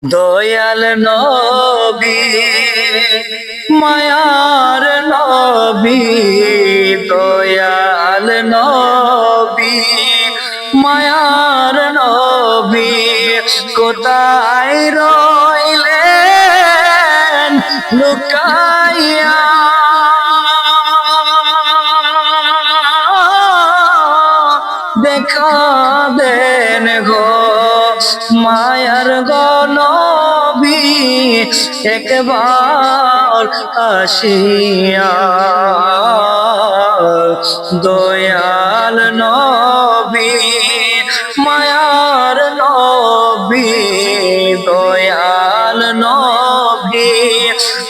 দয়াল নবী মায়ার নবী, দয়াল নবী মায়ার নবী, কোথায় রইলেন লুকাইয়া? দেখা দেন গো মায়ার গো নবী, একবার আসিয়া। দয়াল নবী মায়ার নবী, দয়াল নবী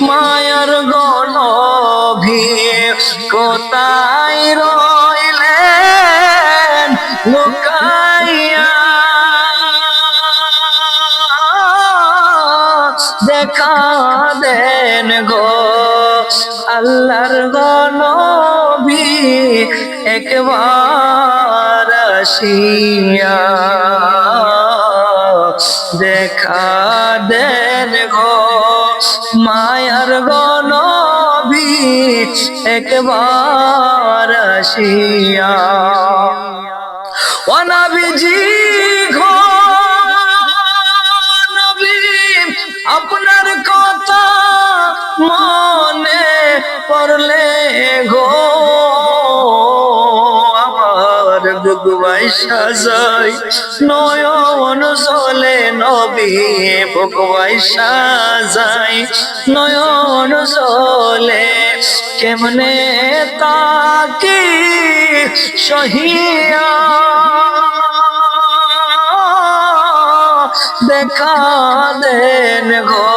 মায়ার গো নবী, কোথায় রইলেন লুকাইয়া? দেখা দেন গো আল্লাহর গো নবী, একবার আসিয়া। দেখা দেন গো মায়ার গো নবী, একবার আসিয়া। ও নবীজি গো নবী, আপনার কথা মনে পড়লে গো আমার বুক বাইসা যায়, নয়ন জলে নবী, বুক বাইসা যায় নয়ন জলে। কেমনে তাকি সহিয়া? দেখা দেন গো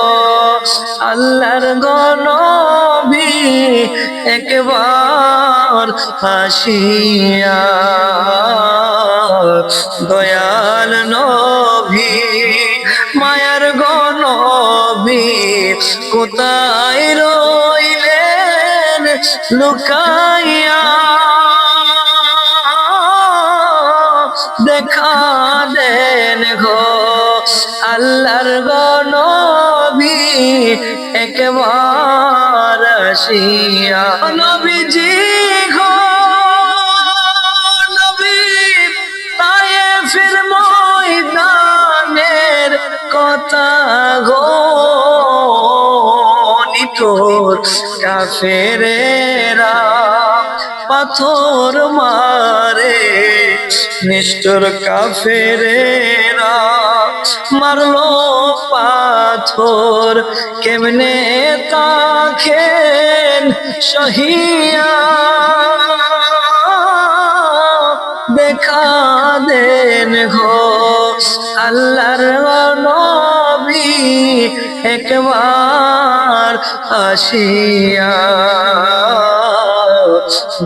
আল্লাহর গো নবী, একবার আসিয়া। দয়াল নবী মায়ার গো নবী, কোথায় রইলেন লুকাইয়া? দেখা দেন গো আল্লাহর গো নবী, একবার আসিয়া। নবীজি গো নবী, তায়েফের ময়দানের কথা গো, নিঠুর কাফেরেরা পাথর মারে, নিষ্ঠুর কাফেরেরা মারলো পাথর। কেমনে তাকেন সহিয়া? দেখা দেন গো আল্লাহর নবী, একবার আসিয়া।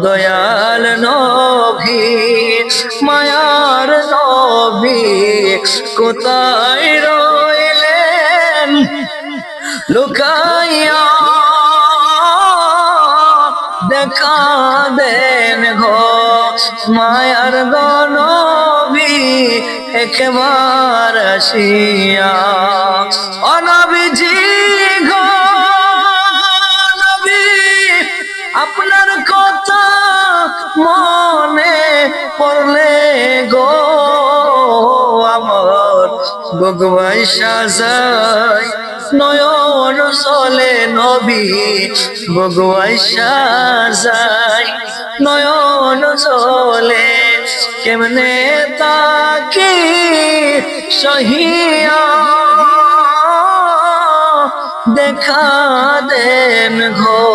দয়াল নবী মায়ার নবী, কোথায় রইলেন লুকাইয়া? দেখা দেন গো মায়ার গো নবী, একবার আসিয়া। ও নবীজি গো নবী, আপনার কথা মনে পড়লে গো আমার বুক বাইসা যায়, নয়ন জলে নবী, বুক বাইসা যায় নয়ন জলে। কেমনে তাকি সহিয়া? দেখা দেন গো